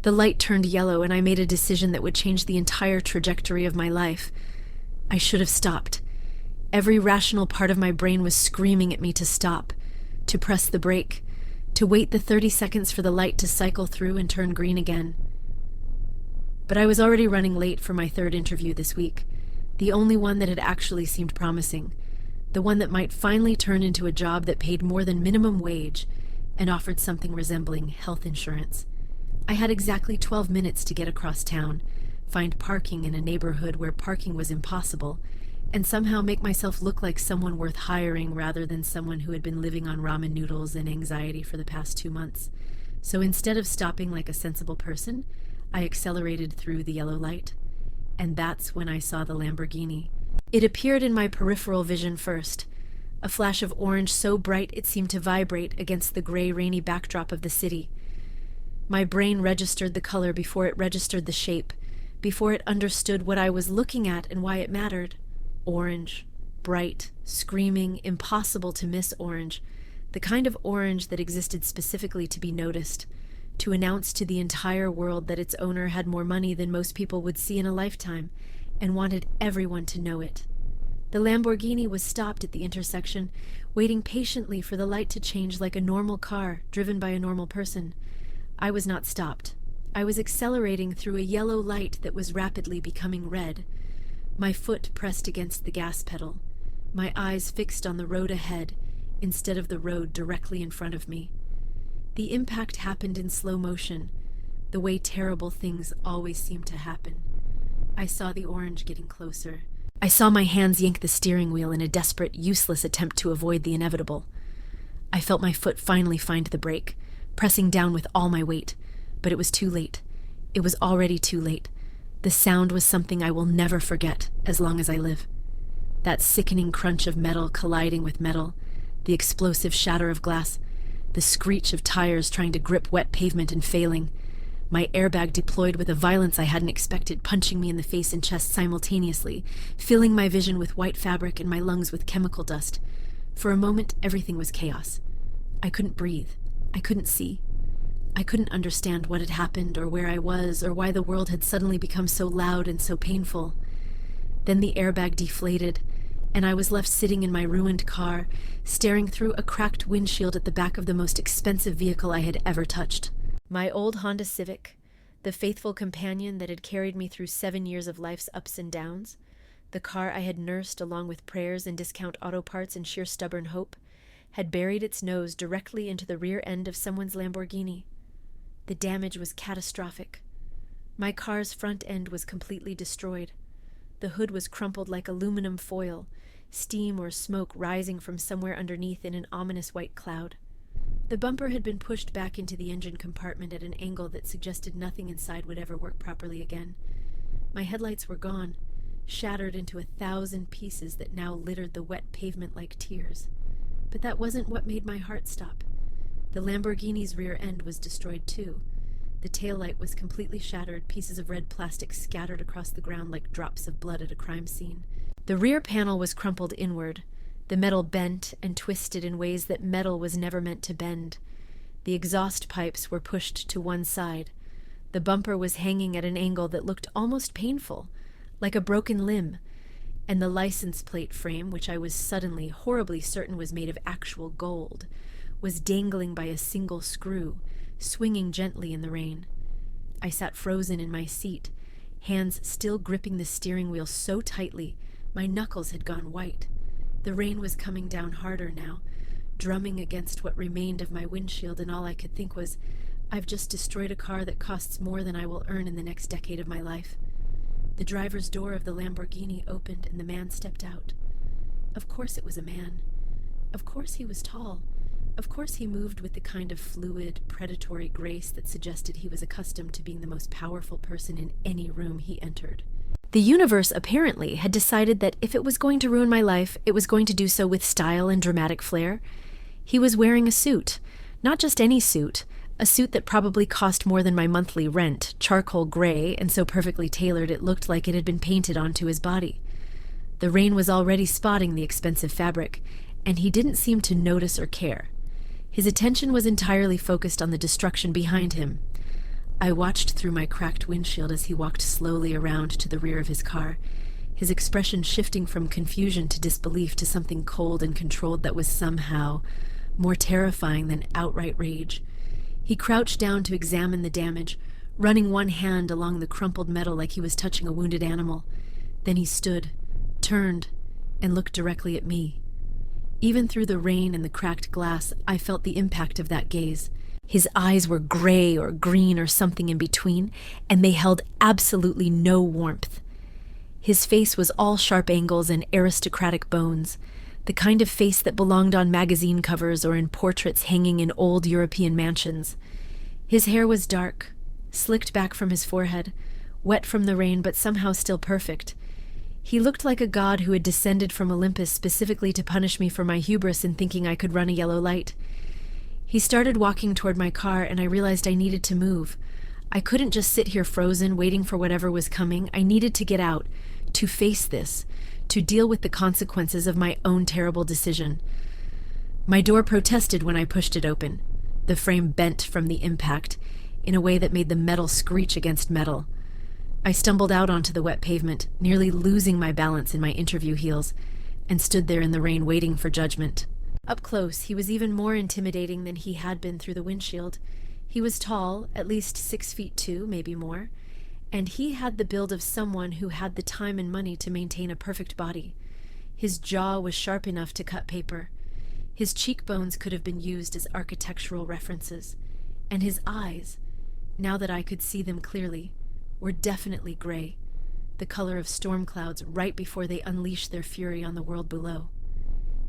The light turned yellow, and I made a decision that would change the entire trajectory of my life. I should have stopped. Every rational part of my brain was screaming at me to stop, to press the brake, to wait the 30 seconds for the light to cycle through and turn green again. But I was already running late for my third interview this week, the only one that had actually seemed promising, the one that might finally turn into a job that paid more than minimum wage and offered something resembling health insurance. I had exactly 12 minutes to get across town, find parking in a neighborhood where parking was impossible, and somehow make myself look like someone worth hiring rather than someone who had been living on ramen noodles and anxiety for the past 2 months. So instead of stopping like a sensible person, I accelerated through the yellow light. And that's when I saw the Lamborghini. It appeared in my peripheral vision first, a flash of orange so bright it seemed to vibrate against the gray, rainy backdrop of the city. My brain registered the color before it registered the shape, before it understood what I was looking at and why it mattered. Orange, bright, screaming, impossible to miss orange, the kind of orange that existed specifically to be noticed, to announce to the entire world that its owner had more money than most people would see in a lifetime, and wanted everyone to know it. The Lamborghini was stopped at the intersection, waiting patiently for the light to change like a normal car driven by a normal person. I was not stopped. I was accelerating through a yellow light that was rapidly becoming red. My foot pressed against the gas pedal, my eyes fixed on the road ahead instead of the road directly in front of me. The impact happened in slow motion, the way terrible things always seem to happen. I saw the orange getting closer. I saw my hands yank the steering wheel in a desperate, useless attempt to avoid the inevitable. I felt my foot finally find the brake, pressing down with all my weight, but it was too late. It was already too late. The sound was something I will never forget as long as I live. That sickening crunch of metal colliding with metal, the explosive shatter of glass, the screech of tires trying to grip wet pavement and failing, my airbag deployed with a violence I hadn't expected, punching me in the face and chest simultaneously, filling my vision with white fabric and my lungs with chemical dust. For a moment, everything was chaos. I couldn't breathe. I couldn't see. I couldn't understand what had happened or where I was or why the world had suddenly become so loud and so painful. Then the airbag deflated, and I was left sitting in my ruined car, staring through a cracked windshield at the back of the most expensive vehicle I had ever touched. My old Honda Civic, the faithful companion that had carried me through 7 years of life's ups and downs, the car I had nursed along with prayers and discount auto parts and sheer stubborn hope, had buried its nose directly into the rear end of someone's Lamborghini. The damage was catastrophic. My car's front end was completely destroyed. The hood was crumpled like aluminum foil, steam or smoke rising from somewhere underneath in an ominous white cloud. The bumper had been pushed back into the engine compartment at an angle that suggested nothing inside would ever work properly again. My headlights were gone, shattered into 1,000 pieces that now littered the wet pavement like tears. But that wasn't what made my heart stop. The Lamborghini's rear end was destroyed too. The taillight was completely shattered, pieces of red plastic scattered across the ground like drops of blood at a crime scene. The rear panel was crumpled inward, the metal bent and twisted in ways that metal was never meant to bend. The exhaust pipes were pushed to one side. The bumper was hanging at an angle that looked almost painful, like a broken limb, and the license plate frame, which I was suddenly horribly certain was made of actual gold, was dangling by a single screw, swinging gently in the rain. I sat frozen in my seat, hands still gripping the steering wheel so tightly my knuckles had gone white. The rain was coming down harder now, drumming against what remained of my windshield, and all I could think was, I've just destroyed a car that costs more than I will earn in the next decade of my life. The driver's door of the Lamborghini opened and the man stepped out. Of course it was a man. Of course he was tall. Of course he moved with the kind of fluid, predatory grace that suggested he was accustomed to being the most powerful person in any room he entered. The universe apparently had decided that if it was going to ruin my life, it was going to do so with style and dramatic flair. He was wearing a suit. Not just any suit. A suit that probably cost more than my monthly rent, charcoal gray, and so perfectly tailored it looked like it had been painted onto his body. The rain was already spotting the expensive fabric, and he didn't seem to notice or care. His attention was entirely focused on the destruction behind him. I watched through my cracked windshield as he walked slowly around to the rear of his car, his expression shifting from confusion to disbelief to something cold and controlled that was somehow more terrifying than outright rage. He crouched down to examine the damage, running one hand along the crumpled metal like he was touching a wounded animal. Then he stood, turned, and looked directly at me. Even through the rain and the cracked glass, I felt the impact of that gaze. His eyes were gray or green or something in between, and they held absolutely no warmth. His face was all sharp angles and aristocratic bones, the kind of face that belonged on magazine covers or in portraits hanging in old European mansions. His hair was dark, slicked back from his forehead, wet from the rain but somehow still perfect. He looked like a god who had descended from Olympus specifically to punish me for my hubris in thinking I could run a yellow light. He started walking toward my car, and I realized I needed to move. I couldn't just sit here frozen, waiting for whatever was coming. I needed to get out, to face this, to deal with the consequences of my own terrible decision. My door protested when I pushed it open. The frame bent from the impact, in a way that made the metal screech against metal. I stumbled out onto the wet pavement, nearly losing my balance in my interview heels, and stood there in the rain waiting for judgment. Up close, he was even more intimidating than he had been through the windshield. He was tall, at least 6'2", maybe more, and he had the build of someone who had the time and money to maintain a perfect body. His jaw was sharp enough to cut paper. His cheekbones could have been used as architectural references, and his eyes, now that I could see them clearly, were definitely gray, the color of storm clouds right before they unleashed their fury on the world below.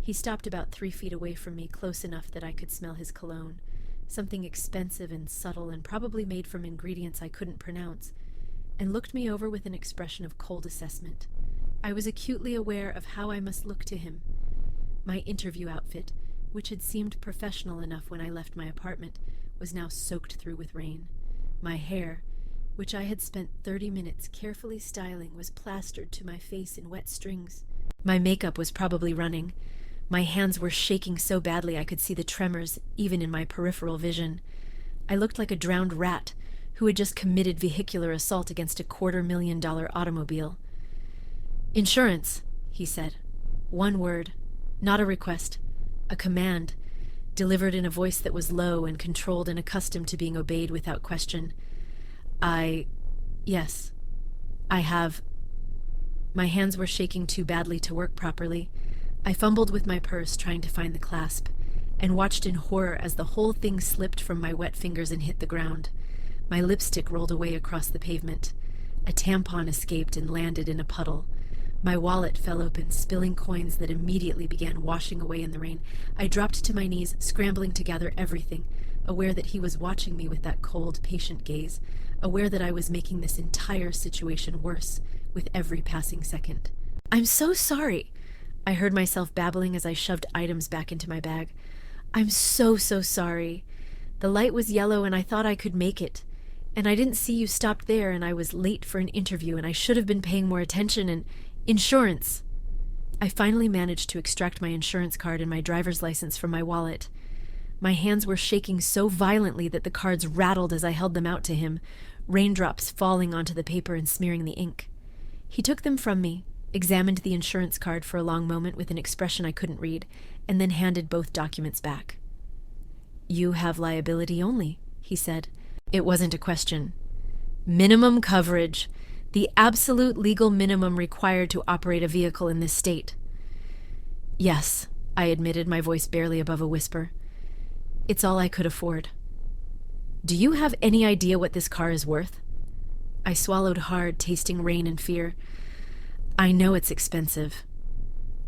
He stopped about 3 feet away from me, close enough that I could smell his cologne, something expensive and subtle and probably made from ingredients I couldn't pronounce, and looked me over with an expression of cold assessment. I was acutely aware of how I must look to him. My interview outfit, which had seemed professional enough when I left my apartment, was now soaked through with rain. My hair, which I had spent 30 minutes carefully styling, was plastered to my face in wet strings. My makeup was probably running. My hands were shaking so badly I could see the tremors even in my peripheral vision. I looked like a drowned rat who had just committed vehicular assault against a $250,000 automobile. "Insurance," he said. One word, not a request, a command, delivered in a voice that was low and controlled and accustomed to being obeyed without question. Yes, I have. My hands were shaking too badly to work properly. I fumbled with my purse, trying to find the clasp, and watched in horror as the whole thing slipped from my wet fingers and hit the ground. My lipstick rolled away across the pavement. A tampon escaped and landed in a puddle. My wallet fell open, spilling coins that immediately began washing away in the rain. I dropped to my knees, scrambling to gather everything, aware that he was watching me with that cold, patient gaze, aware that I was making this entire situation worse with every passing second. "I'm so sorry," I heard myself babbling as I shoved items back into my bag. "I'm so sorry. The light was yellow and I thought I could make it. And I didn't see you stopped there, and I was late for an interview, and I should have been paying more attention, and insurance." I finally managed to extract my insurance card and my driver's license from my wallet. My hands were shaking so violently that the cards rattled as I held them out to him, raindrops falling onto the paper and smearing the ink. He took them from me, examined the insurance card for a long moment with an expression I couldn't read, and then handed both documents back. "You have liability only," he said. It wasn't a question. "Minimum coverage, the absolute legal minimum required to operate a vehicle in this state." "Yes," I admitted, my voice barely above a whisper. "It's all I could afford." "Do you have any idea what this car is worth?" I swallowed hard, tasting rain and fear. "I know it's expensive."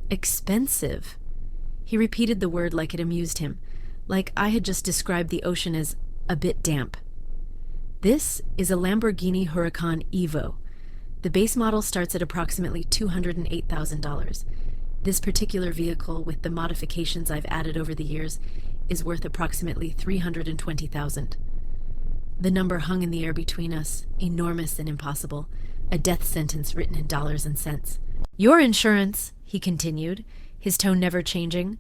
"Expensive?" He repeated the word like it amused him, like I had just described the ocean as a bit damp. "This is a Lamborghini Huracan Evo. The base model starts at approximately $208,000. This particular vehicle, with the modifications I've added over the years, is worth approximately $320,000. The number hung in the air between us, enormous and impossible, a death sentence written in dollars and cents. "Your insurance," he continued, his tone never changing,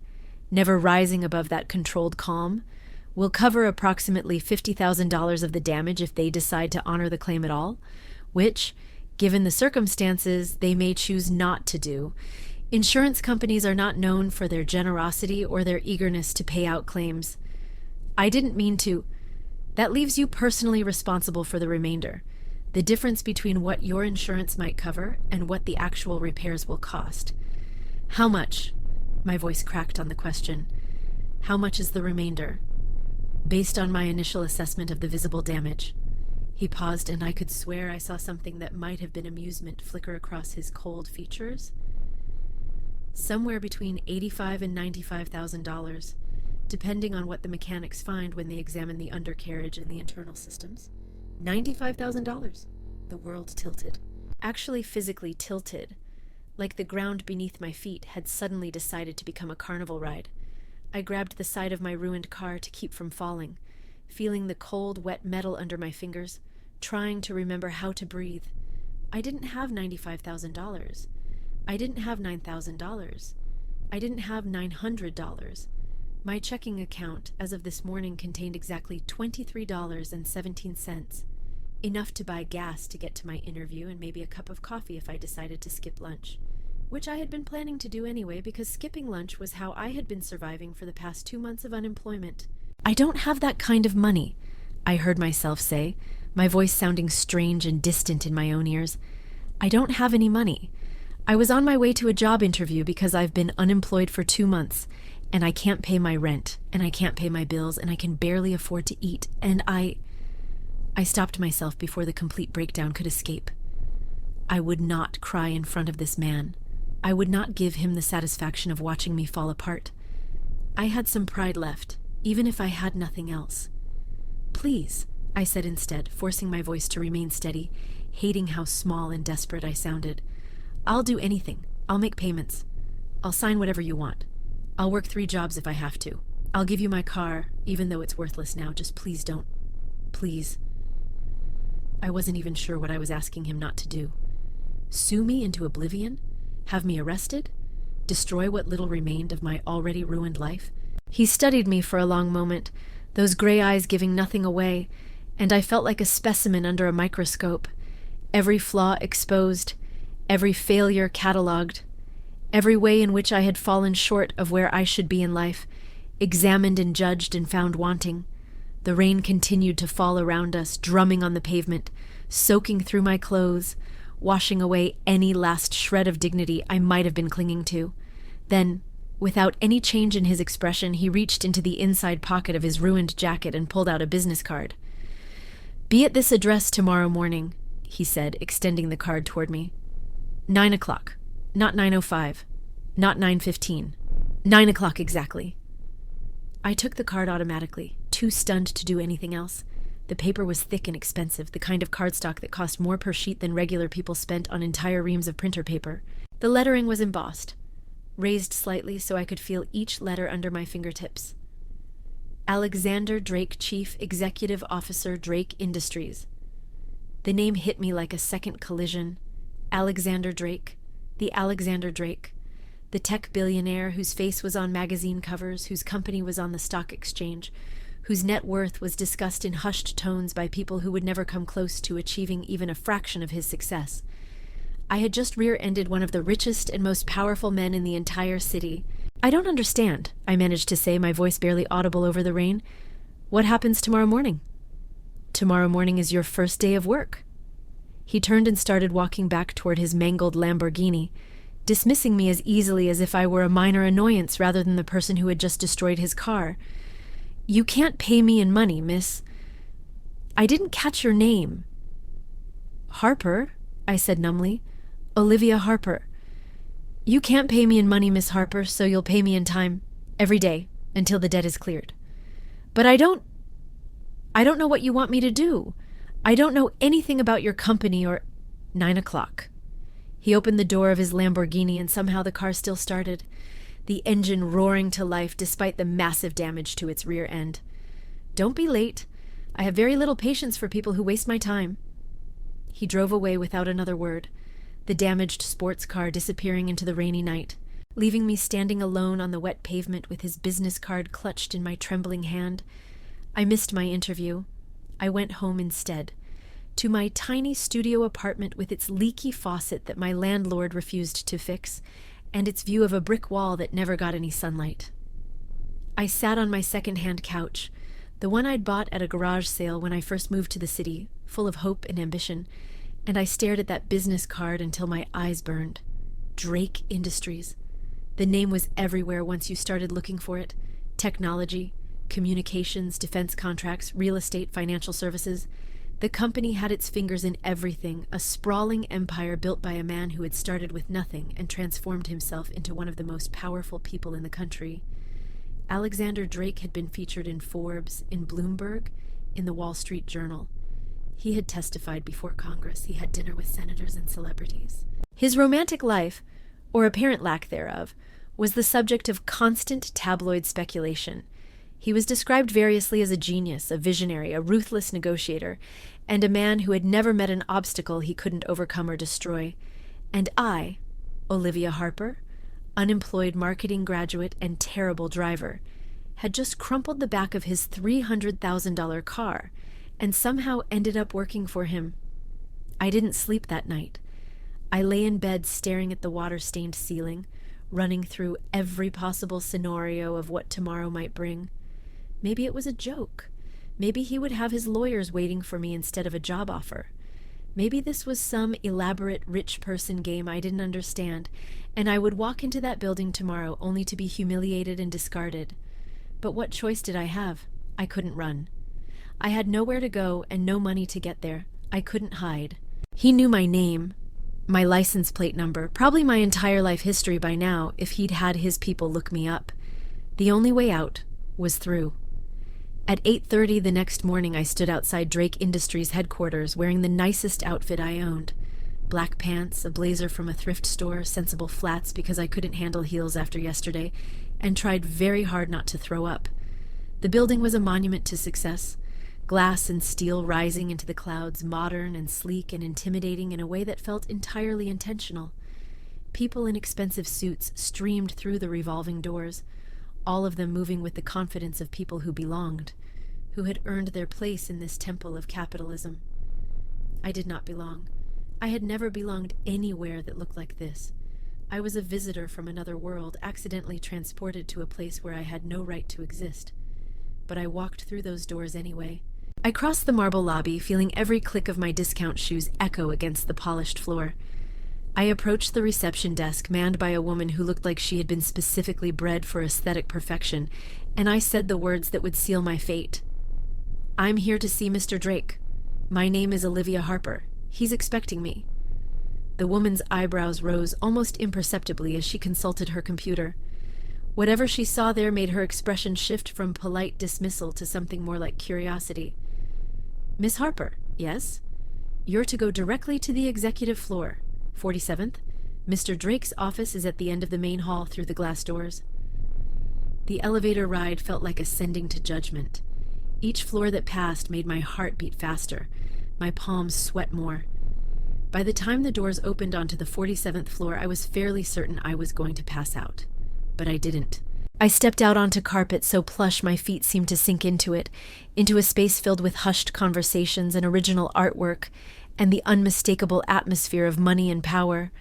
never rising above that controlled calm, will cover approximately $50,000 of the damage if they decide to honor the claim at all, which, given the circumstances, they may choose not to do. Insurance companies are not known for their generosity or their eagerness to pay out claims. I didn't mean to. That leaves you personally responsible for the remainder. The difference between what your insurance might cover and what the actual repairs will cost. How much? My voice cracked on the question. How much is the remainder? Based on my initial assessment of the visible damage. He paused, and I could swear I saw something that might have been amusement flicker across his cold features. Somewhere between $85,000 and $95,000, depending on what the mechanics find when they examine the undercarriage and the internal systems. $95,000. The world tilted. Actually physically tilted, like the ground beneath my feet had suddenly decided to become a carnival ride. I grabbed the side of my ruined car to keep from falling, feeling the cold, wet metal under my fingers, trying to remember how to breathe. I didn't have $95,000. I didn't have $9,000. I didn't have $900. My checking account, as of this morning, contained exactly $23.17, enough to buy gas to get to my interview and maybe a cup of coffee if I decided to skip lunch, which I had been planning to do anyway because skipping lunch was how I had been surviving for the past 2 months of unemployment. I don't have that kind of money, I heard myself say, my voice sounding strange and distant in my own ears. I don't have any money. I was on my way to a job interview because I've been unemployed for 2 months, and I can't pay my rent, and I can't pay my bills, and I can barely afford to eat, and I stopped myself before the complete breakdown could escape. I would not cry in front of this man. I would not give him the satisfaction of watching me fall apart. I had some pride left, even if I had nothing else. Please, I said instead, forcing my voice to remain steady, hating how small and desperate I sounded. I'll do anything. I'll make payments. I'll sign whatever you want. I'll work 3 jobs if I have to. I'll give you my car, even though it's worthless now. Just please don't. Please. I wasn't even sure what I was asking him not to do. Sue me into oblivion? Have me arrested? Destroy what little remained of my already ruined life? He studied me for a long moment, those gray eyes giving nothing away, and I felt like a specimen under a microscope, every flaw exposed, every failure catalogued, every way in which I had fallen short of where I should be in life, examined and judged and found wanting. The rain continued to fall around us, drumming on the pavement, soaking through my clothes, washing away any last shred of dignity I might have been clinging to. Then, without any change in his expression, he reached into the inside pocket of his ruined jacket and pulled out a business card. "Be at this address tomorrow morning," he said, extending the card toward me. 9 o'clock. Not 9:05. Not 9:15. 9 o'clock exactly. I took the card automatically, too stunned to do anything else. The paper was thick and expensive, the kind of cardstock that cost more per sheet than regular people spent on entire reams of printer paper. The lettering was embossed, raised slightly so I could feel each letter under my fingertips. Alexander Drake, Chief Executive Officer, Drake Industries. The name hit me like a second collision. Alexander Drake. The Alexander Drake. The tech billionaire whose face was on magazine covers, whose company was on the stock exchange, whose net worth was discussed in hushed tones by people who would never come close to achieving even a fraction of his success. I had just rear-ended one of the richest and most powerful men in the entire city. "I don't understand," I managed to say, my voice barely audible over the rain. "What happens tomorrow morning?" "Tomorrow morning is your first day of work." He turned and started walking back toward his mangled Lamborghini, dismissing me as easily as if I were a minor annoyance rather than the person who had just destroyed his car. "You can't pay me in money, miss." "I didn't catch your name." "Harper," I said numbly. "Olivia Harper." "You can't pay me in money, Miss Harper, so you'll pay me in time, every day, until the debt is cleared." "But I don't know what you want me to do. I don't know anything about your company or—" 9 o'clock. He opened the door of his Lamborghini and somehow the car still started, the engine roaring to life despite the massive damage to its rear end. "Don't be late. I have very little patience for people who waste my time." He drove away without another word, the damaged sports car disappearing into the rainy night, leaving me standing alone on the wet pavement with his business card clutched in my trembling hand. I missed my interview. I went home instead, to my tiny studio apartment with its leaky faucet that my landlord refused to fix, and its view of a brick wall that never got any sunlight. I sat on my second-hand couch, the one I'd bought at a garage sale when I first moved to the city, full of hope and ambition, and I stared at that business card until my eyes burned. Drake Industries. The name was everywhere once you started looking for it. Technology, communications, defense contracts, real estate, financial services. The company had its fingers in everything, a sprawling empire built by a man who had started with nothing and transformed himself into one of the most powerful people in the country. Alexander Drake had been featured in Forbes, in Bloomberg, in the Wall Street Journal. He had testified before Congress. He had dinner with senators and celebrities. His romantic life, or apparent lack thereof, was the subject of constant tabloid speculation. He was described variously as a genius, a visionary, a ruthless negotiator, and a man who had never met an obstacle he couldn't overcome or destroy. And I, Olivia Harper, unemployed marketing graduate and terrible driver, had just crumpled the back of his $300,000 car and somehow ended up working for him. I didn't sleep that night. I lay in bed staring at the water-stained ceiling, running through every possible scenario of what tomorrow might bring. Maybe it was a joke. Maybe he would have his lawyers waiting for me instead of a job offer. Maybe this was some elaborate rich person game I didn't understand, and I would walk into that building tomorrow only to be humiliated and discarded. But what choice did I have? I couldn't run. I had nowhere to go and no money to get there. I couldn't hide. He knew my name, my license plate number, probably my entire life history by now if he'd had his people look me up. The only way out was through. At 8:30 the next morning, I stood outside Drake Industries headquarters wearing the nicest outfit I owned. Black pants, a blazer from a thrift store, sensible flats because I couldn't handle heels after yesterday, and tried very hard not to throw up. The building was a monument to success. Glass and steel rising into the clouds, modern and sleek and intimidating in a way that felt entirely intentional. People in expensive suits streamed through the revolving doors, all of them moving with the confidence of people who belonged, who had earned their place in this temple of capitalism. I did not belong. I had never belonged anywhere that looked like this. I was a visitor from another world, accidentally transported to a place where I had no right to exist. But I walked through those doors anyway. I crossed the marble lobby, feeling every click of my discount shoes echo against the polished floor. I approached the reception desk, manned by a woman who looked like she had been specifically bred for aesthetic perfection, and I said the words that would seal my fate. "I'm here to see Mr. Drake. My name is Olivia Harper. He's expecting me." The woman's eyebrows rose almost imperceptibly as she consulted her computer. Whatever she saw there made her expression shift from polite dismissal to something more like curiosity. "Miss Harper, yes? You're to go directly to the executive floor. 47th. Mr. Drake's office is at the end of the main hall through the glass doors." The elevator ride felt like ascending to judgment. Each floor that passed made my heart beat faster, my palms sweat more. By the time the doors opened onto the 47th floor, I was fairly certain I was going to pass out. But I didn't. I stepped out onto carpet so plush my feet seemed to sink into it, into a space filled with hushed conversations and original artwork, and the unmistakable atmosphere of money and power.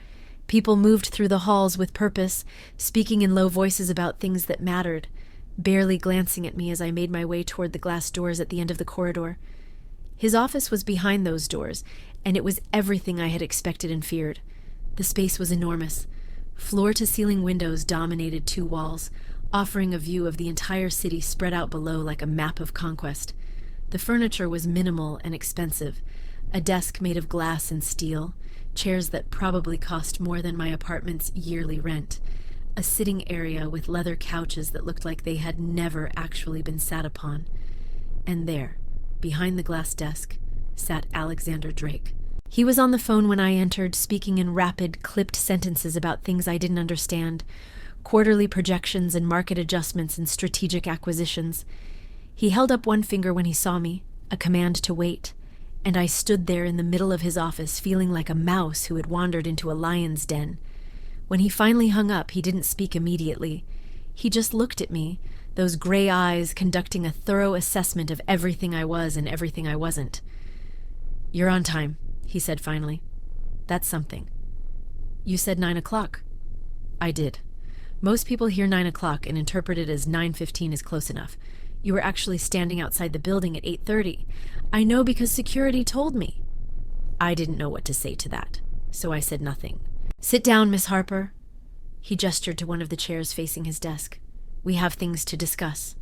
People moved through the halls with purpose, speaking in low voices about things that mattered, barely glancing at me as I made my way toward the glass doors at the end of the corridor. His office was behind those doors, and it was everything I had expected and feared. The space was enormous. Floor-to-ceiling windows dominated two walls, offering a view of the entire city spread out below like a map of conquest. The furniture was minimal and expensive. A desk made of glass and steel, chairs that probably cost more than my apartment's yearly rent, a sitting area with leather couches that looked like they had never actually been sat upon. And there, behind the glass desk, sat Alexander Drake. He was on the phone when I entered, speaking in rapid, clipped sentences about things I didn't understand, quarterly projections and market adjustments and strategic acquisitions. He held up one finger when he saw me, a command to wait, and I stood there in the middle of his office feeling like a mouse who had wandered into a lion's den. When he finally hung up, he didn't speak immediately. He just looked at me, those gray eyes conducting a thorough assessment of everything I was and everything I wasn't. "You're on time," he said finally. "That's something." "You said 9 o'clock." "I did. Most people hear 9 o'clock and interpret it as 9:15 is close enough. You were actually standing outside the building at 8:30. I know because security told me." I didn't know what to say to that, so I said nothing. "Sit down, Miss Harper." He gestured to one of the chairs facing his desk. "We have things to discuss."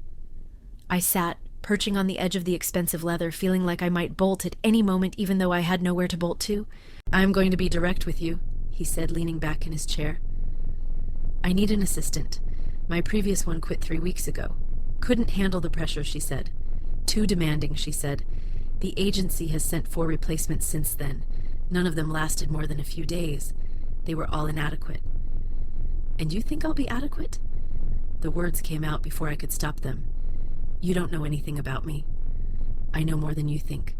I sat, perching on the edge of the expensive leather, feeling like I might bolt at any moment even though I had nowhere to bolt to. "I'm going to be direct with you," he said, leaning back in his chair. "I need an assistant. My previous one quit 3 weeks ago. Couldn't handle the pressure," she said. "Too demanding," she said. "The agency has sent 4 replacements since then. None of them lasted more than a few days. They were all inadequate." "And you think I'll be adequate?" The words came out before I could stop them. "You don't know anything about me. I know more than you think."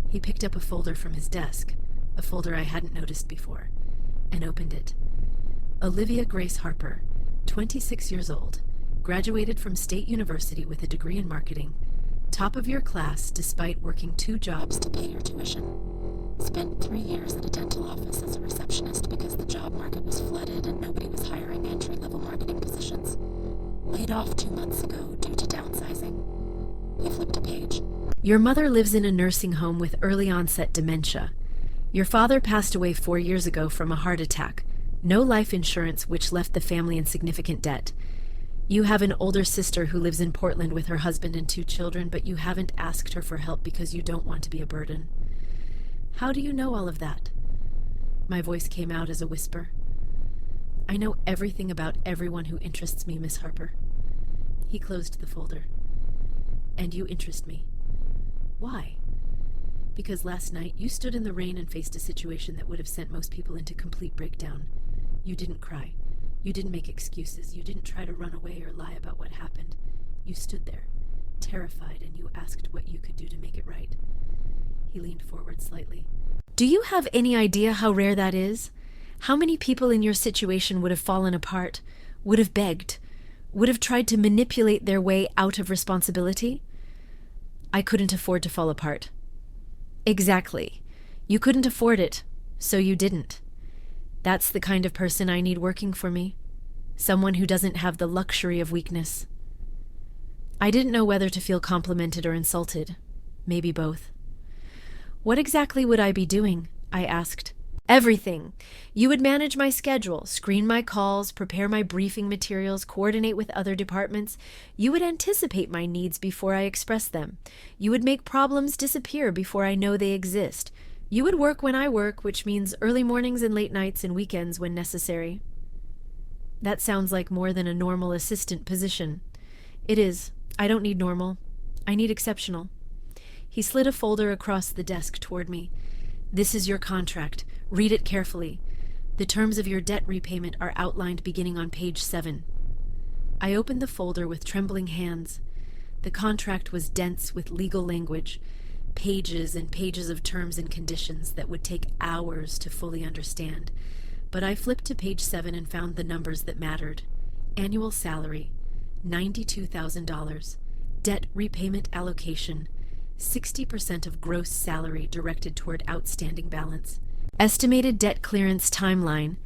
He picked up a folder from his desk, a folder I hadn't noticed before, and opened it. "Olivia Grace Harper, 26 years old, graduated from State University with a degree in marketing. Top of your class despite working 2 jobs to pay your tuition. Spent 3 years at a dental office as a receptionist because the job market was flooded and nobody was hiring entry-level marketing positions. Laid off 2 months ago due to downsizing." He flipped a page. "Your mother lives in a nursing home with early-onset dementia. Your father passed away 4 years ago from a heart attack. No life insurance, which left the family in significant debt. You have an older sister who lives in Portland with her husband and 2 children, but you haven't asked her for help because you don't want to be a burden. How do you know all of that?" My voice came out as a whisper. "I know everything about everyone who interests me, Miss Harper." He closed the folder. "And you interest me. Why?" "Because last night you stood in the rain and faced a situation that would have sent most people into complete breakdown. You didn't cry. You didn't make excuses. You didn't try to run away or lie about what happened. You stood there, terrified, and you asked what you could do to make it right." He leaned forward slightly. "Do you have any idea how rare that is? How many people in your situation would have fallen apart, would have begged, would have tried to manipulate their way out of responsibility?" "I couldn't afford to fall apart." "Exactly. You couldn't afford it, so you didn't. That's the kind of person I need working for me. Someone who doesn't have the luxury of weakness." I didn't know whether to feel complimented or insulted. Maybe both. "What exactly would I be doing?" I asked. "Everything. You would manage my schedule, screen my calls, prepare my briefing materials, coordinate with other departments. You would anticipate my needs before I express them. You would make problems disappear before I know they exist. You would work when I work, which means early mornings and late nights and weekends when necessary." That sounds like more than a normal assistant position. It is. I don't need normal. I need exceptional. He slid a folder across the desk toward me. "This is your contract. Read it carefully. The terms of your debt repayment are outlined beginning on page 7. I opened the folder with trembling hands. The contract was dense with legal language, pages and pages of terms and conditions that would take hours to fully understand. But I flipped to page 7 and found the numbers that mattered. Annual salary, $92,000. Debt repayment allocation, 60% of gross salary directed toward outstanding balance. Estimated debt clearance timeline,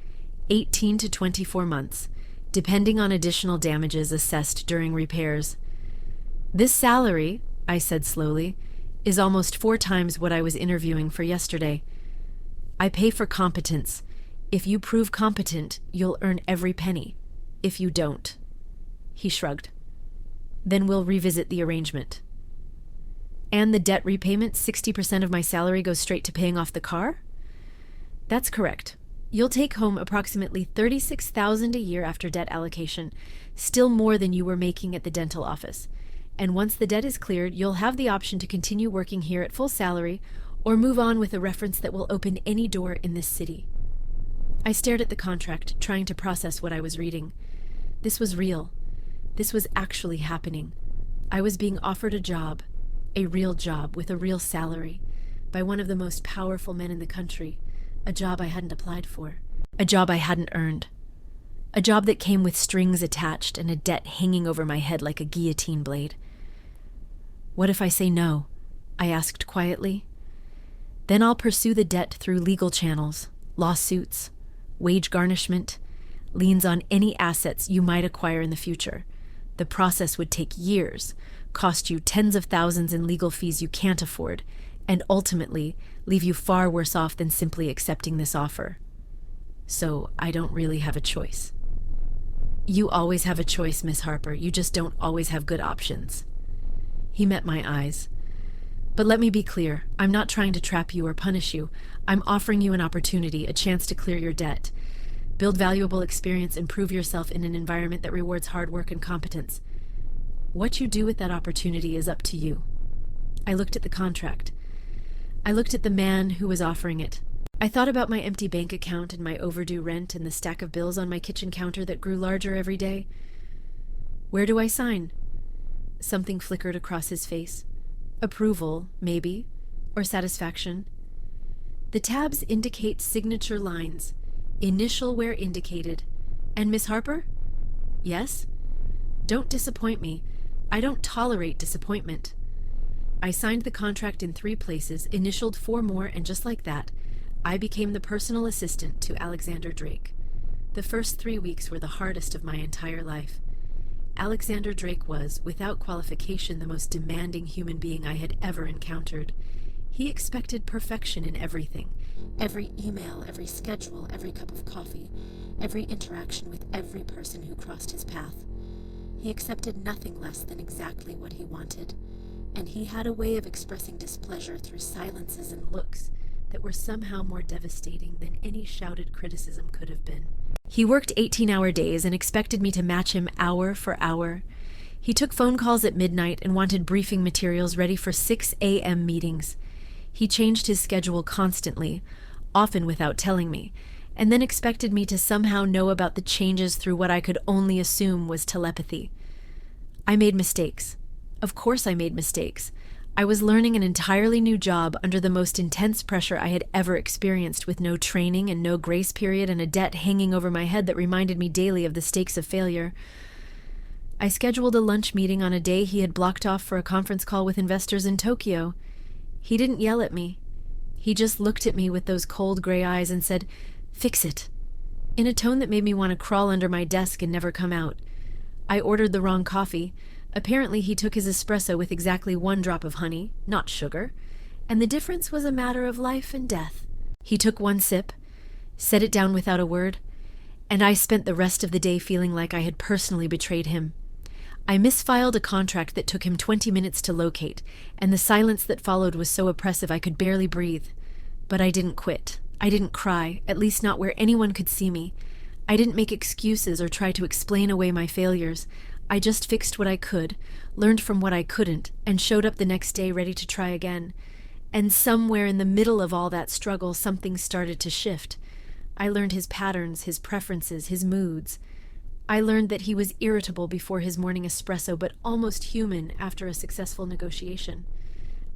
18 to 24 months, depending on additional damages assessed during repairs. This salary," I said slowly, "is almost 4 times what I was interviewing for yesterday. I pay for competence. If you prove competent, you'll earn every penny. If you don't." He shrugged. "Then we'll revisit the arrangement." "And the debt repayment, 60% of my salary goes straight to paying off the car?" "That's correct. You'll take home approximately $36,000 a year after debt allocation, still more than you were making at the dental office. And once the debt is cleared, you'll have the option to continue working here at full salary or move on with a reference that will open any door in this city." I stared at the contract, trying to process what I was reading. This was real. This was actually happening. I was being offered a real job with a real salary, by one of the most powerful men in the country, a job I hadn't applied for, a job I hadn't earned. A job that came with strings attached and a debt hanging over my head like a guillotine blade. What if I say no? I asked quietly. Then I'll pursue the debt through legal channels, lawsuits, wage garnishment, liens on any assets you might acquire in the future. The process would take years, cost you tens of thousands in legal fees you can't afford, and ultimately leave you far worse off than simply accepting this offer. So I don't really have a choice. You always have a choice, Miss Harper. You just don't always have good options. He met my eyes. But let me be clear, I'm not trying to trap you or punish you. I'm offering you an opportunity, a chance to clear your debt. Build valuable experience and prove yourself in an environment that rewards hard work and competence. What you do with that opportunity is up to you. I looked at the contract. I looked at the man who was offering it. I thought about my empty bank account and my overdue rent and the stack of bills on my kitchen counter that grew larger every day. Where do I sign? Something flickered across his face. Approval, maybe, or satisfaction. The tabs indicate signature lines. Initial where indicated. And Miss Harper? Yes? Don't disappoint me. I don't tolerate disappointment. I signed the contract in 3 places, initialed 4 more, and just like that, I became the personal assistant to Alexander Drake. The first 3 weeks were the hardest of my entire life. Alexander Drake was, without qualification, the most demanding human being I had ever encountered. He expected perfection in everything. Every email, every schedule, every cup of coffee, every interaction with every person who crossed his path. He accepted nothing less than exactly what he wanted, and he had a way of expressing displeasure through silences and looks that were somehow more devastating than any shouted criticism could have been. He worked 18-hour days and expected me to match him hour for hour. He took phone calls at midnight and wanted briefing materials ready for 6 a.m. meetings. He changed his schedule constantly, often without telling me, and then expected me to somehow know about the changes through what I could only assume was telepathy. I made mistakes. Of course I made mistakes. I was learning an entirely new job under the most intense pressure I had ever experienced, with no training and no grace period and a debt hanging over my head that reminded me daily of the stakes of failure. I scheduled a lunch meeting on a day he had blocked off for a conference call with investors in Tokyo. He didn't yell at me. He just looked at me with those cold gray eyes and said, "Fix it," in a tone that made me want to crawl under my desk and never come out. I ordered the wrong coffee. Apparently he took his espresso with exactly 1 drop of honey, not sugar, and the difference was a matter of life and death. He took 1 sip, set it down without a word, and I spent the rest of the day feeling like I had personally betrayed him. I misfiled a contract that took him 20 minutes to locate, and the silence that followed was so oppressive I could barely breathe. But I didn't quit. I didn't cry, at least not where anyone could see me. I didn't make excuses or try to explain away my failures. I just fixed what I could, learned from what I couldn't, and showed up the next day ready to try again. And somewhere in the middle of all that struggle, something started to shift. I learned his patterns, his preferences, his moods. I learned that he was irritable before his morning espresso, but almost human after a successful negotiation.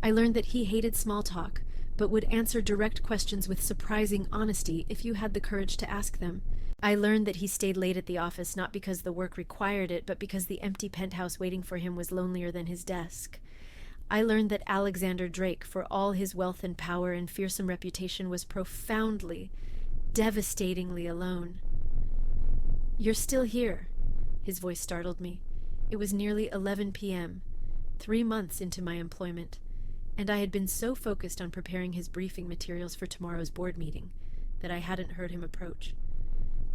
I learned that he hated small talk, but would answer direct questions with surprising honesty if you had the courage to ask them. I learned that he stayed late at the office not because the work required it, but because the empty penthouse waiting for him was lonelier than his desk. I learned that Alexander Drake, for all his wealth and power and fearsome reputation, was profoundly, devastatingly alone. "You're still here." His voice startled me. It was nearly 11 p.m., 3 months into my employment, and I had been so focused on preparing his briefing materials for tomorrow's board meeting that I hadn't heard him approach.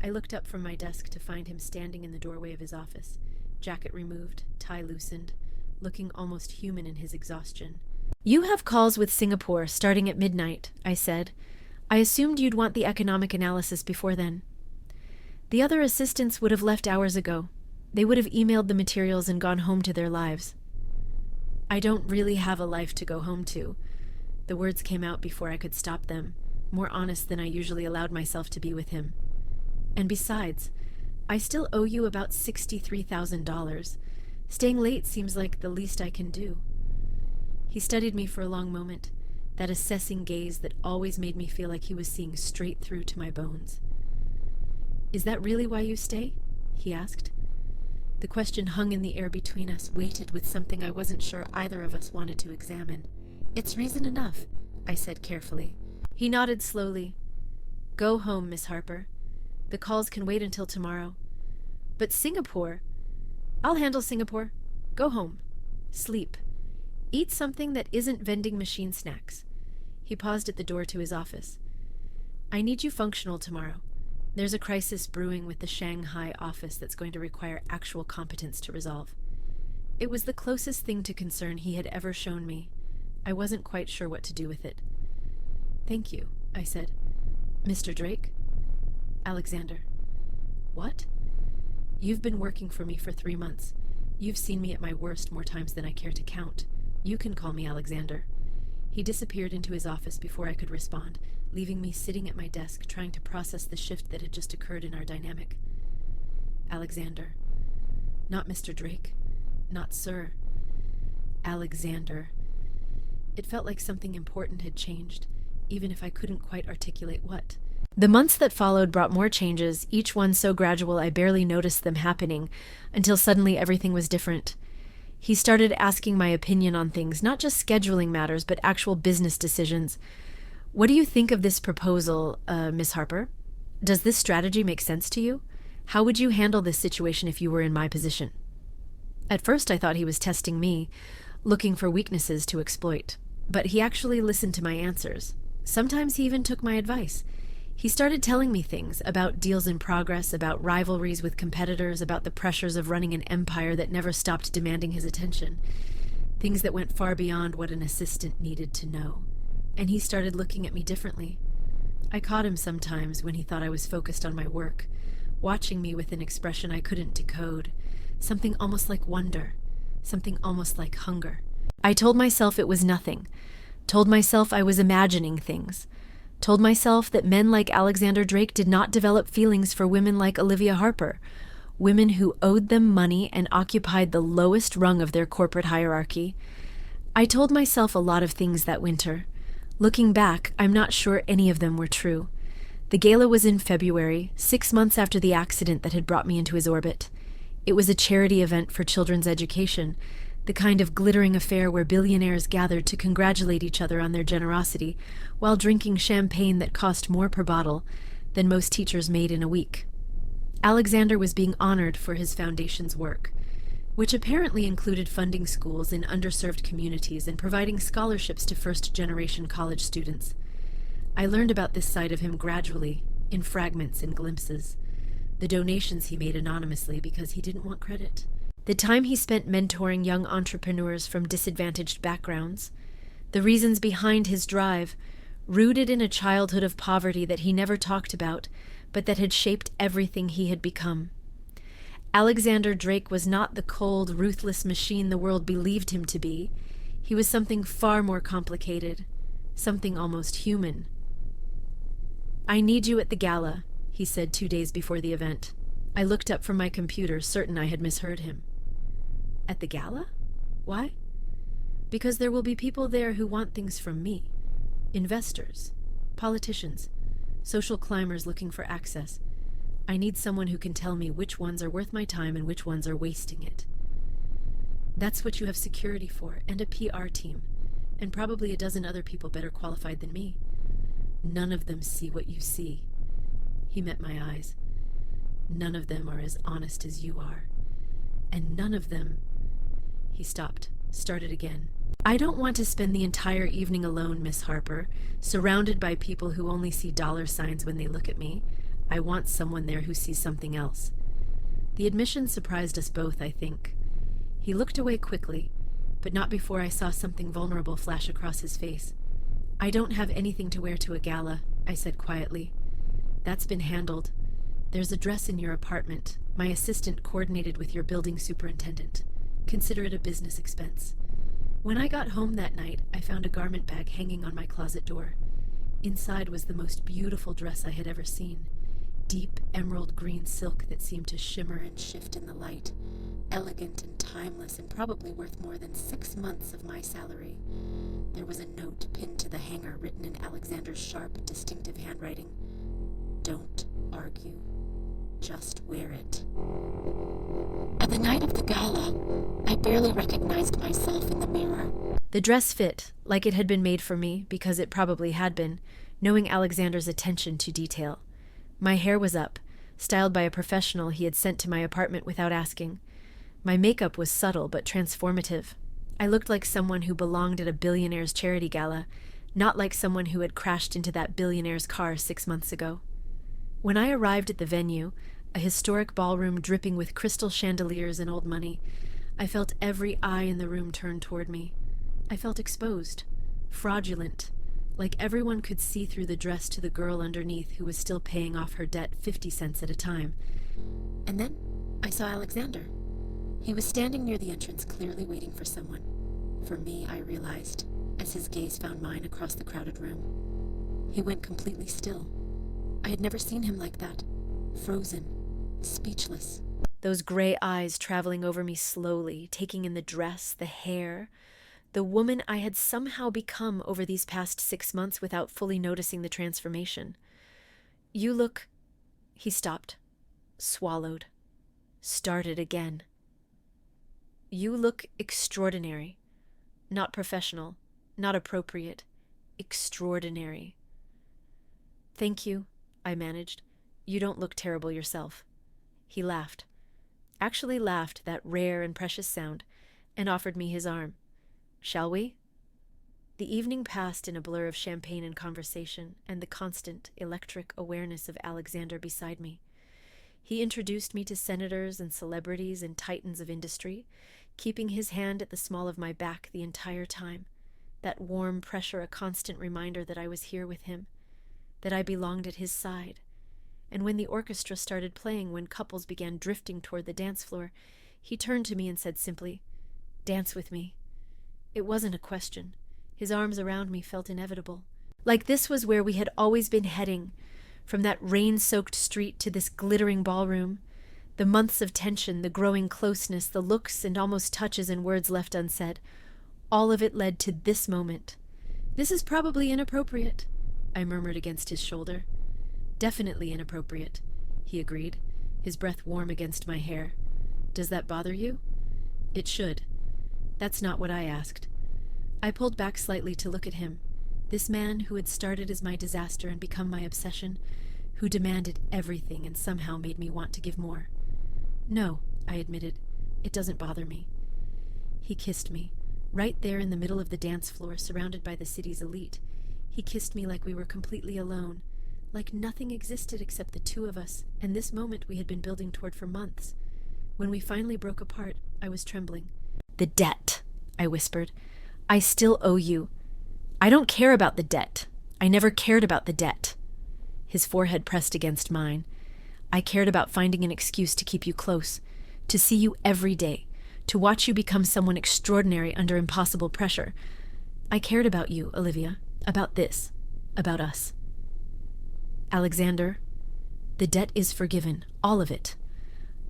I looked up from my desk to find him standing in the doorway of his office, jacket removed, tie loosened, looking almost human in his exhaustion. "You have calls with Singapore starting at midnight," I said. "I assumed you'd want the economic analysis before then." The other assistants would have left hours ago. They would have emailed the materials and gone home to their lives. "I don't really have a life to go home to." The words came out before I could stop them, more honest than I usually allowed myself to be with him. "And besides, I still owe you about $63,000. Staying late seems like the least I can do." He studied me for a long moment, that assessing gaze that always made me feel like he was seeing straight through to my bones. Is that really why you stay? He asked. The question hung in the air between us, weighted with something I wasn't sure either of us wanted to examine. It's reason enough, I said carefully. He nodded slowly. Go home, Miss Harper. The calls can wait until tomorrow. But Singapore? I'll handle Singapore. Go home. Sleep. Eat something that isn't vending machine snacks. He paused at the door to his office. I need you functional tomorrow. There's a crisis brewing with the Shanghai office that's going to require actual competence to resolve. It was the closest thing to concern he had ever shown me. I wasn't quite sure what to do with it. Thank you, I said. Mr. Drake? Alexander. What? You've been working for me for 3 months. You've seen me at my worst more times than I care to count. You can call me Alexander. He disappeared into his office before I could respond, leaving me sitting at my desk trying to process the shift that had just occurred in our dynamic. Alexander. Not Mr. Drake. Not Sir. Alexander. It felt like something important had changed, even if I couldn't quite articulate what. The months that followed brought more changes, each one so gradual I barely noticed them happening, until suddenly everything was different. He started asking my opinion on things, not just scheduling matters, but actual business decisions. What do you think of this proposal, Miss Harper? Does this strategy make sense to you? How would you handle this situation if you were in my position? At first I thought he was testing me, looking for weaknesses to exploit. But he actually listened to my answers. Sometimes he even took my advice. He started telling me things about deals in progress, about rivalries with competitors, about the pressures of running an empire that never stopped demanding his attention. Things that went far beyond what an assistant needed to know. And he started looking at me differently. I caught him sometimes when he thought I was focused on my work, watching me with an expression I couldn't decode, something almost like wonder, something almost like hunger. I told myself it was nothing, told myself I was imagining things, told myself that men like Alexander Drake did not develop feelings for women like Olivia Harper, women who owed them money and occupied the lowest rung of their corporate hierarchy. I told myself a lot of things that winter. Looking back, I'm not sure any of them were true. The gala was in February, 6 months after the accident that had brought me into his orbit. It was a charity event for children's education, the kind of glittering affair where billionaires gathered to congratulate each other on their generosity, while drinking champagne that cost more per bottle than most teachers made in a week. Alexander was being honored for his foundation's work, which apparently included funding schools in underserved communities and providing scholarships to first-generation college students. I learned about this side of him gradually, in fragments and glimpses. The donations he made anonymously because he didn't want credit. The time he spent mentoring young entrepreneurs from disadvantaged backgrounds. The reasons behind his drive, rooted in a childhood of poverty that he never talked about, but that had shaped everything he had become. Alexander Drake was not the cold, ruthless machine the world believed him to be. He was something far more complicated, something almost human. I need you at the gala, he said 2 days before the event. I looked up from my computer, certain I had misheard him. At the gala? Why? Because there will be people there who want things from me. Investors, politicians, social climbers looking for access. I need someone who can tell me which ones are worth my time and which ones are wasting it. That's what you have security for, and a PR team, and probably a dozen other people better qualified than me. None of them see what you see. He met my eyes. None of them are as honest as you are. And none of them... He stopped, started again. I don't want to spend the entire evening alone, Miss Harper, surrounded by people who only see dollar signs when they look at me. I want someone there who sees something else. The admission surprised us both, I think. He looked away quickly, but not before I saw something vulnerable flash across his face. I don't have anything to wear to a gala, I said quietly. That's been handled. There's a dress in your apartment. My assistant coordinated with your building superintendent. Consider it a business expense. When I got home that night, I found a garment bag hanging on my closet door. Inside was the most beautiful dress I had ever seen. Deep emerald green silk that seemed to shimmer and shift in the light. Elegant and timeless, and probably worth more than 6 months of my salary. There was a note pinned to the hanger written in Alexander's sharp, distinctive handwriting. Don't argue. just wear it. At the night of the gala, I barely recognized myself in the mirror. The dress fit, like it had been made for me, because it probably had been, knowing Alexander's attention to detail. My hair was up, styled by a professional he had sent to my apartment without asking. My makeup was subtle but transformative. I looked like someone who belonged at a billionaire's charity gala, not like someone who had crashed into that billionaire's car 6 months ago. When I arrived at the venue, a historic ballroom dripping with crystal chandeliers and old money, I felt every eye in the room turn toward me. I felt exposed, fraudulent, like everyone could see through the dress to the girl underneath who was still paying off her debt 50 cents at a time. And then I saw Alexander. He was standing near the entrance, clearly waiting for someone. For me, I realized, as his gaze found mine across the crowded room. He went completely still. I had never seen him like that. Frozen, speechless. Those gray eyes traveling over me slowly, taking in the dress, the hair, the woman I had somehow become over these past 6 months without fully noticing the transformation. You look... He stopped, swallowed, started again. You look extraordinary. Not professional, not appropriate. Extraordinary. Thank you, I managed. You don't look terrible yourself. He laughed. Actually laughed, that rare and precious sound, and offered me his arm. Shall we? The evening passed in a blur of champagne and conversation, and the constant, electric awareness of Alexander beside me. He introduced me to senators and celebrities and titans of industry, keeping his hand at the small of my back the entire time, that warm pressure a constant reminder that I was here with him, that I belonged at his side. And when the orchestra started playing, when couples began drifting toward the dance floor, he turned to me and said simply, "Dance with me." It wasn't a question. His arms around me felt inevitable. Like this was where we had always been heading, from that rain-soaked street to this glittering ballroom. The months of tension, the growing closeness, the looks and almost touches and words left unsaid, all of it led to this moment. "This is probably inappropriate," I murmured against his shoulder. "Definitely inappropriate," he agreed, his breath warm against my hair. "Does that bother you?" "It should. That's not what I asked." I pulled back slightly to look at him, this man who had started as my disaster and become my obsession, who demanded everything and somehow made me want to give more. "No," I admitted. "It doesn't bother me." He kissed me, right there in the middle of the dance floor, surrounded by the city's elite. He kissed me like we were completely alone, like nothing existed except the two of us, and this moment we had been building toward for months. When we finally broke apart, I was trembling. "The debt," I whispered. "I still owe you. I don't care about the debt. I never cared about the debt." His forehead pressed against mine. "I cared about finding an excuse to keep you close, to see you every day, to watch you become someone extraordinary under impossible pressure. I cared about you, Olivia, about this, about us." "Alexander, the debt is forgiven, all of it.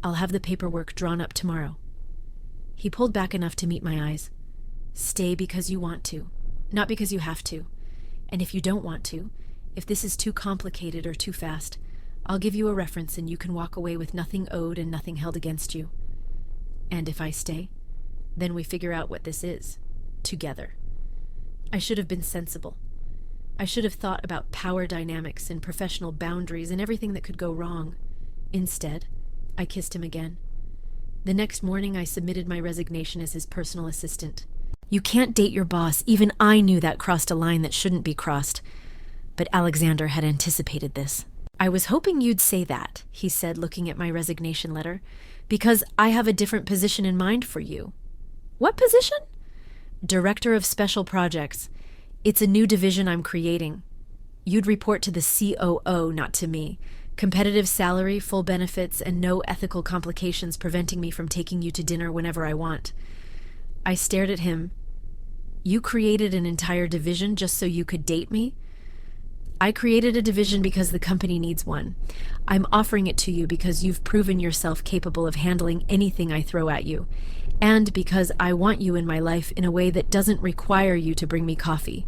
I'll have the paperwork drawn up tomorrow." He pulled back enough to meet my eyes. "Stay because you want to, not because you have to. And if you don't want to, if this is too complicated or too fast, I'll give you a reference and you can walk away with nothing owed and nothing held against you. And if I stay, then we figure out what this is, together." I should have been sensible. I should have thought about power dynamics and professional boundaries and everything that could go wrong. Instead, I kissed him again. The next morning, I submitted my resignation as his personal assistant. You can't date your boss. Even I knew that crossed a line that shouldn't be crossed. But Alexander had anticipated this. "I was hoping you'd say that," he said, looking at my resignation letter, "because I have a different position in mind for you." "What position?" "Director of Special Projects. It's a new division I'm creating. You'd report to the COO, not to me. Competitive salary, full benefits, and no ethical complications preventing me from taking you to dinner whenever I want." I stared at him. "You created an entire division just so you could date me?" "I created a division because the company needs one. I'm offering it to you because you've proven yourself capable of handling anything I throw at you, and because I want you in my life in a way that doesn't require you to bring me coffee."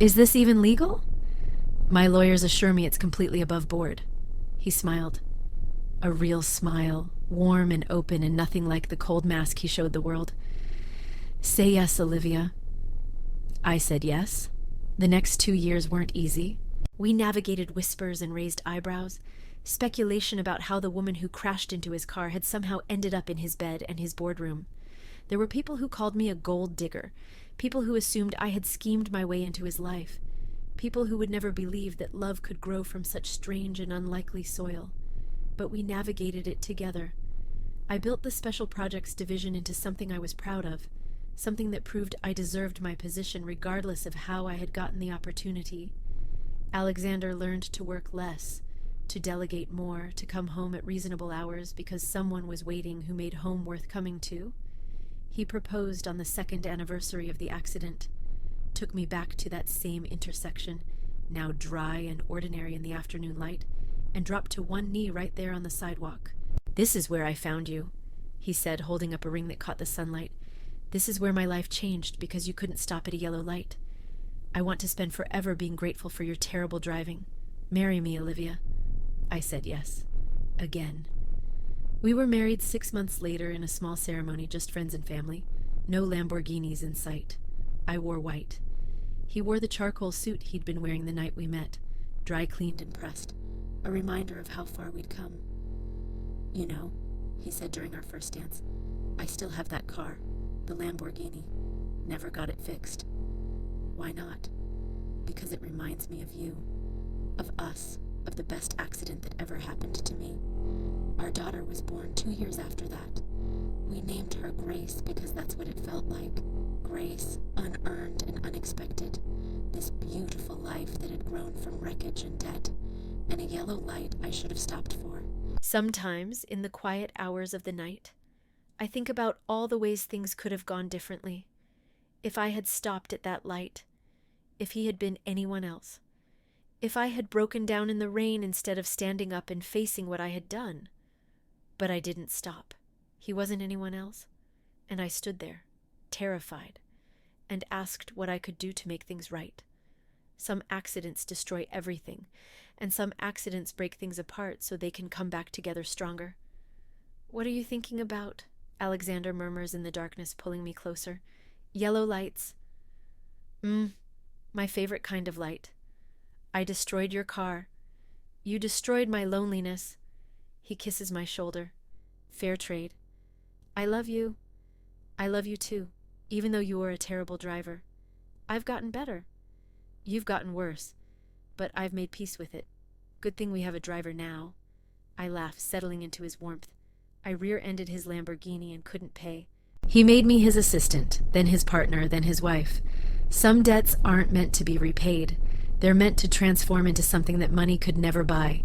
"Is this even legal?" "My lawyers assure me it's completely above board." He smiled. A real smile, warm and open and nothing like the cold mask he showed the world. Say yes, Olivia. I said yes. The next 2 years weren't easy. We navigated whispers and raised eyebrows, speculation about how the woman who crashed into his car had somehow ended up in his bed and his boardroom. There were people who called me a gold digger, people who assumed I had schemed my way into his life, people who would never believe that love could grow from such strange and unlikely soil. But we navigated it together. I built the Special Projects Division into something I was proud of, something that proved I deserved my position regardless of how I had gotten the opportunity. Alexander learned to work less, to delegate more, to come home at reasonable hours because someone was waiting who made home worth coming to. He proposed on the 2nd anniversary of the accident, took me back to that same intersection, now dry and ordinary in the afternoon light, and dropped to one knee right there on the sidewalk. "This is where I found you," he said, holding up a ring that caught the sunlight. "This is where my life changed because you couldn't stop at a yellow light. I want to spend forever being grateful for your terrible driving. Marry me, Olivia." I said yes. Again. We were married 6 months later in a small ceremony, just friends and family. No Lamborghinis in sight. I wore white. He wore the charcoal suit he'd been wearing the night we met, dry cleaned and pressed, a reminder of how far we'd come. "You know," he said during our first dance, "I still have that car, the Lamborghini. Never got it fixed. Why not? Because it reminds me of you, of us, of the best accident that ever happened to me. Our daughter was born 2 years after that. We named her Grace because that's what it felt like. Grace, unearned and unexpected. This beautiful life that had grown from wreckage and debt, and a yellow light I should have stopped for." Sometimes, in the quiet hours of the night, I think about all the ways things could have gone differently. If I had stopped at that light, if he had been anyone else, if I had broken down in the rain instead of standing up and facing what I had done. But I didn't stop. He wasn't anyone else, and I stood there, terrified, and asked what I could do to make things right. Some accidents destroy everything, and some accidents break things apart so they can come back together stronger. "What are you thinking about?" Alexander murmurs in the darkness, pulling me closer. "Yellow lights." My favorite kind of light. I destroyed your car. You destroyed my loneliness." He kisses my shoulder. "Fair trade. I love you. I love you too, even though you were a terrible driver. I've gotten better. You've gotten worse, but I've made peace with it. Good thing we have a driver now." I laugh, settling into his warmth. I rear-ended his Lamborghini and couldn't pay. He made me his assistant, then his partner, then his wife. Some debts aren't meant to be repaid. They're meant to transform into something that money could never buy.